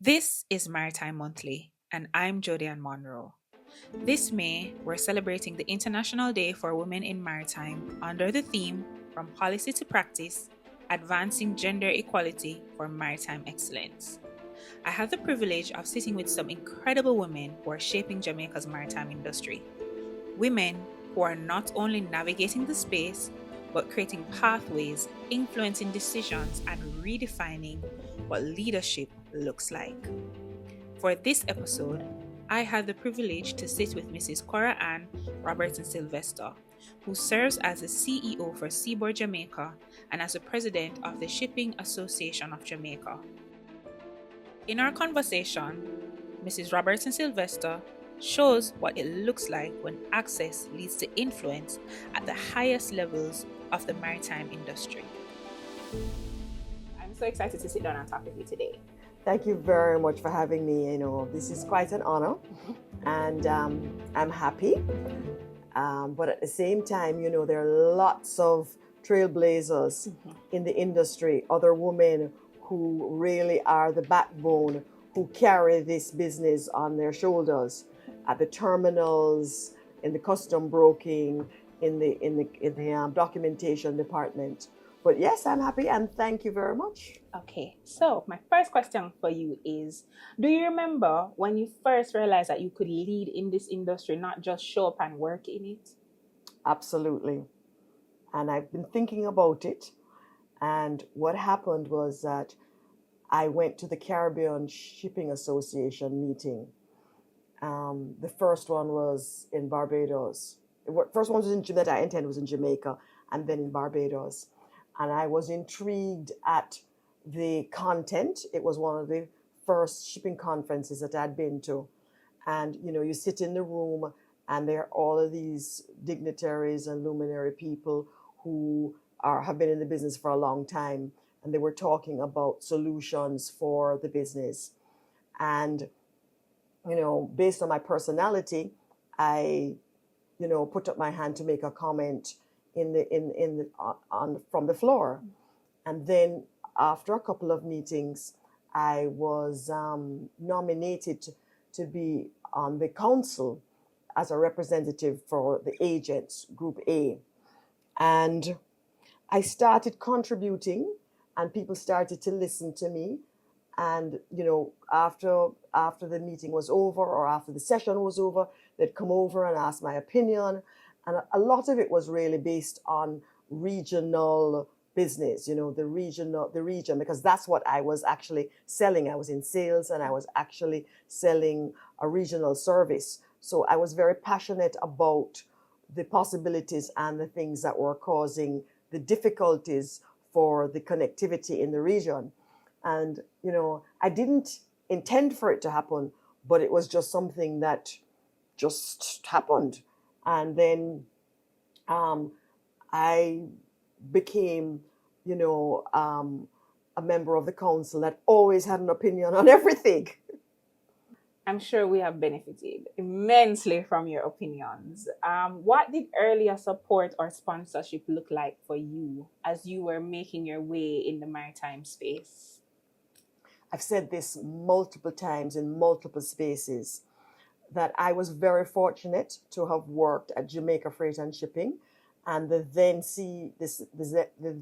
This is Maritime Monthly, and I'm Joedian Munroe. This May, we're celebrating the International Day for Women in Maritime under the theme From Policy to Practice Advancing Gender Equality for Maritime Excellence. I have the privilege of sitting with some incredible women who are shaping Jamaica's maritime industry. Women who are not only navigating the space, but creating pathways, influencing decisions, and redefining what leadership looks like. For this episode, I had the privilege to sit with Mrs. Corah Robertson-Sylvester, who serves as the CEO for Seaboard Jamaica and as the president of the Shipping Association of Jamaica. In our conversation, Mrs. Robertson-Sylvester shows what it looks like when access leads to influence at the highest levels of the maritime industry. I'm so excited to sit down and talk with you today. Thank you very much for having me. This is quite an honor, and I'm happy. But at the same time, there are lots of trailblazers in the industry, other women who really are the backbone, who carry this business on their shoulders at the terminals, in the custom broking, in the documentation department. But yes, I'm happy, and thank you very much. Okay, so my first question for you is, do you remember when you first realized that you could lead in this industry, not just show up and work in it? Absolutely. And I've been thinking about it. And what happened was that I went to the Caribbean Shipping Association meeting. The first one was in Barbados. The first one was that I attended was in Jamaica, and then in Barbados. And I was intrigued at the content. It was one of the first shipping conferences that I'd been to. And, you sit in the room and there are all of these dignitaries and luminary people who have been in the business for a long time. And they were talking about solutions for the business. And, based on my personality, I, put up my hand to make a comment from the floor. And then after a couple of meetings, I was nominated to be on the council as a representative for the agents, Group A. And I started contributing, and people started to listen to me. And, after the meeting was over, or after the session was over, they'd come over and ask my opinion. And a lot of it was really based on regional business, the region, because that's what I was actually selling. I was in sales, and I was actually selling a regional service. So I was very passionate about the possibilities and the things that were causing the difficulties for the connectivity in the region. And, I didn't intend for it to happen, but it was just something that just happened. And then I became, a member of the council that always had an opinion on everything. I'm sure we have benefited immensely from your opinions. What did earlier support or sponsorship look like for you as you were making your way in the maritime space? I've said this multiple times in multiple spaces, that I was very fortunate to have worked at Jamaica Freight and Shipping, and the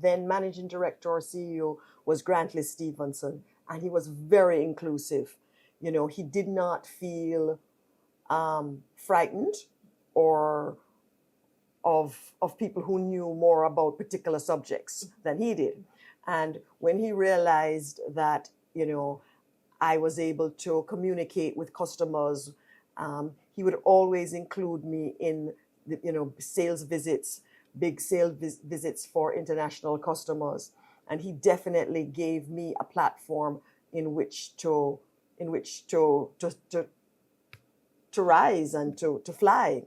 then managing director or CEO was Grantley Stevenson, and he was very inclusive. He did not feel frightened or of people who knew more about particular subjects than he did. And when he realized that, I was able to communicate with customers, he would always include me in the, sales visits, big sales visits for international customers. And he definitely gave me a platform in which to rise and to fly.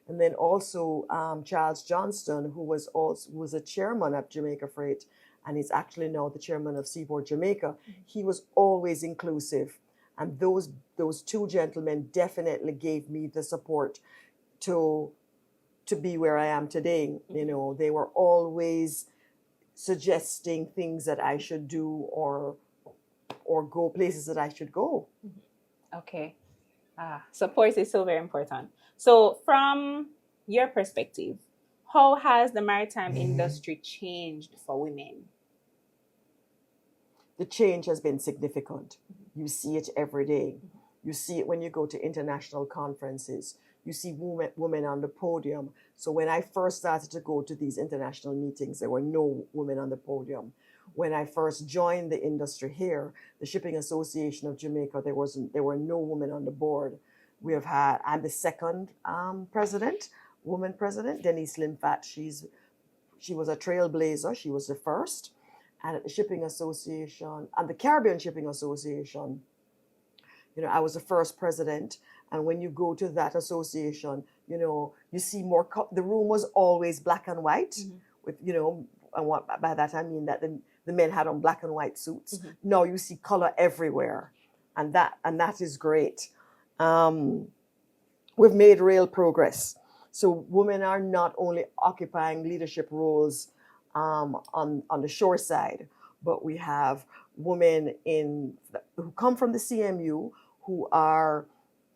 And then also Charles Johnston, who was a chairman of Jamaica Freight, and is actually now the chairman of Seaboard Jamaica. He was always inclusive. And those two gentlemen definitely gave me the support to be where I am today. They were always suggesting things that I should do or or go places that I should go. Okay. Support is so very important. So from your perspective, how has the maritime industry changed for women? The change has been significant. You see it every day. You see it when you go to international conferences. You see women on the podium. So when I first started to go to these international meetings, there were no women on the podium. When I first joined the industry here, the Shipping Association of Jamaica, there were no women on the board. I'm the second woman president, Denise Limfat. She was a trailblazer. She was the first. And at the Shipping Association, and the Caribbean Shipping Association, I was the first president. And when you go to that association, you see more, the room was always black and white with, and by that I mean that the men had on black and white suits. Now you see color everywhere. And that is great. We've made real progress. So women are not only occupying leadership roles on the shore side, but we have women who come from the CMU who are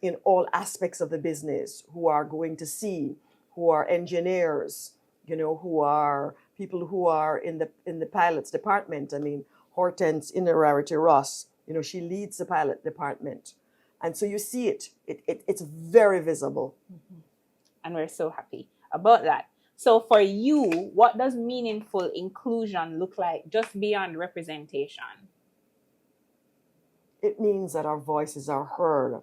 in all aspects of the business, who are going to sea, who are engineers, who are people who are in the pilots department. I mean, Hortense Inararity Ross, she leads the pilot department. And so you see it's very visible. And we're so happy about that. So for you, what does meaningful inclusion look like just beyond representation? It means that our voices are heard,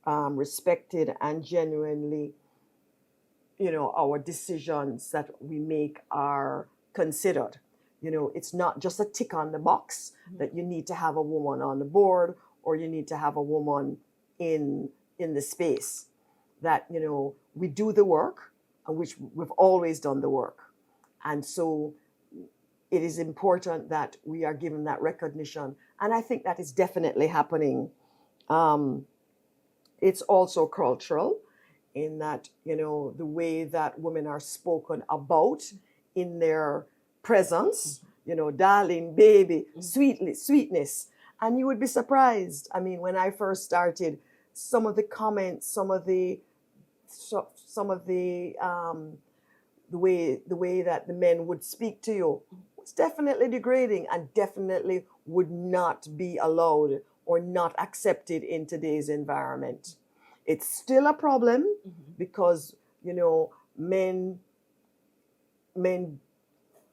respected, and genuinely, our decisions that we make are considered. It's not just a tick on the box that you need to have a woman on the board or you need to have a woman in the space. That, we do the work, which we've always done the work. And so it is important that we are given that recognition. And I think that is definitely happening. It's also cultural in that, the way that women are spoken about in their presence, darling, baby, sweetness. And you would be surprised. I mean, when I first started, some of the comments, some of the way that the men would speak to you was definitely degrading and definitely would not be allowed or not accepted in today's environment. It's still a problem because, men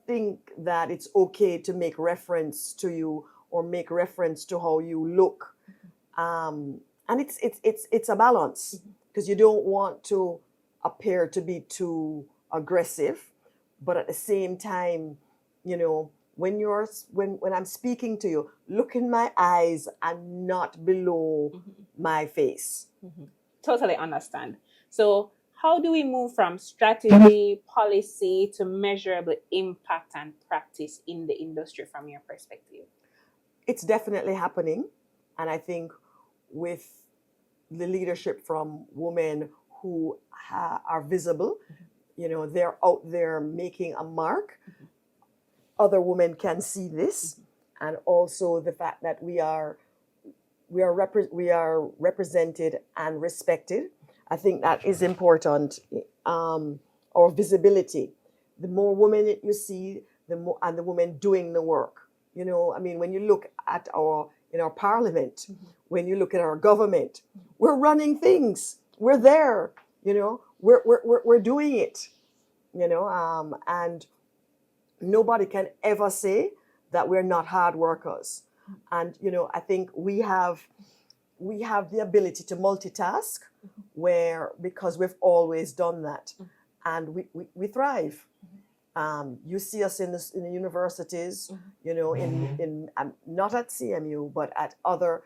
think that it's okay to make reference to you or make reference to how you look. And it's a balance. Because you don't want to appear to be too aggressive, but at the same time, when I'm speaking to you, look in my eyes and not below my face. Totally understand. So how do we move from strategy, policy to measurable impact and practice in the industry from your perspective? It's definitely happening. And I think with the leadership from women who are visible, they're out there making a mark. Other women can see this, and also the fact that we are represented and respected. I think that is important. Our visibility. The more women you see, the more, and the women doing the work. When you look at in our parliament, when you look at our government, we're running things. We're there. We're doing it. And nobody can ever say that we're not hard workers. And I think we have the ability to multitask, because we've always done that, and we thrive. You see us in the universities, in not at CMU, but at other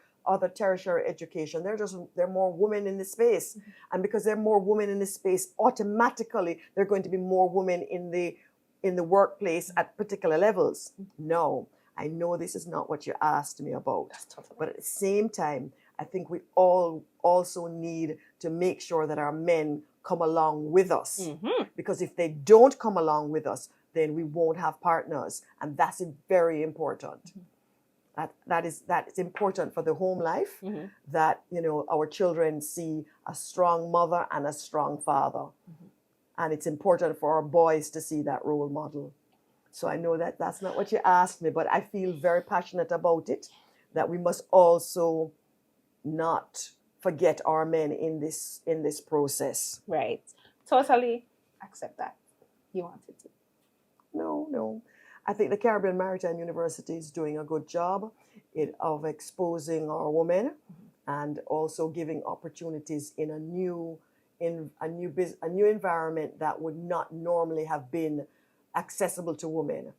tertiary education. There are more women in the space, and because there are more women in the space, automatically there are going to be more women in the workplace at particular levels. No, I know this is not what you asked me about, but at the same time, I think we all also need to make sure that our men come along with us. Because if they don't come along with us, then we won't have partners. And that's very important. That is important for the home life, that, you know, our children see a strong mother and a strong father. And it's important for our boys to see that role model. So I know that that's not what you asked me, but I feel very passionate about it, that we must also not forget our men in this process. Right. Totally accept that. You wanted to. No. I think the Caribbean Maritime University is doing a good job of exposing our women and also giving opportunities in a new environment that would not normally have been accessible to women.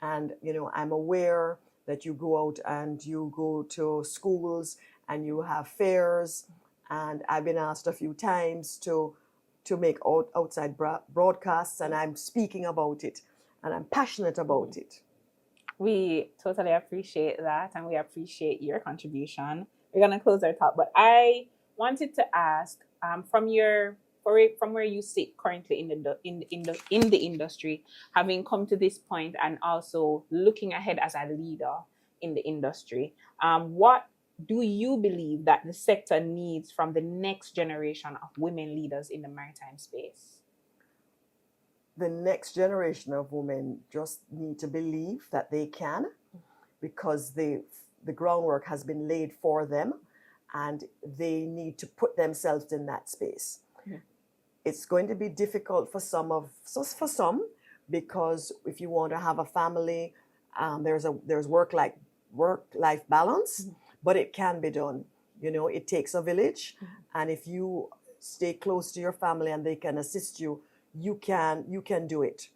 And, you know, I'm aware that you go out and you go to schools and you have fairs, and I've been asked a few times to make outside broadcasts, and I'm speaking about it. And I'm passionate about it. We totally appreciate that, and we appreciate your contribution. We're gonna close our talk, but I wanted to ask, from where you sit currently in the industry, having come to this point, and also looking ahead as a leader in the industry, what do you believe that the sector needs from the next generation of women leaders in the maritime space? The next generation of women just need to believe that they can, because the groundwork has been laid for them, and they need to put themselves in that space. It's going to be difficult for some, because if you want to have a family, there's work-life balance, but it can be done. You know, it takes a village, and if you stay close to your family and they can assist you, you can do it.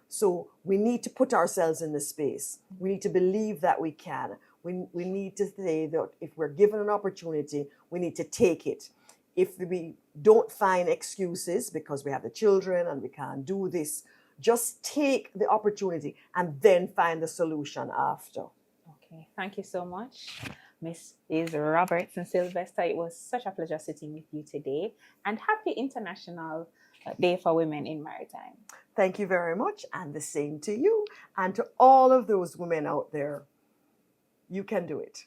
So we need to put ourselves in this space. We need to believe that we can. We need to say that if we're given an opportunity, we need to take it. If we don't find excuses because we have the children and we can't do this, just take the opportunity and then find the solution after. Okay, thank you so much, Mrs. Robertson-Sylvester. It was such a pleasure sitting with you today, and happy International Day for Women in Maritime. Thank you very much, and the same to you, and to all of those women out there. You can do it.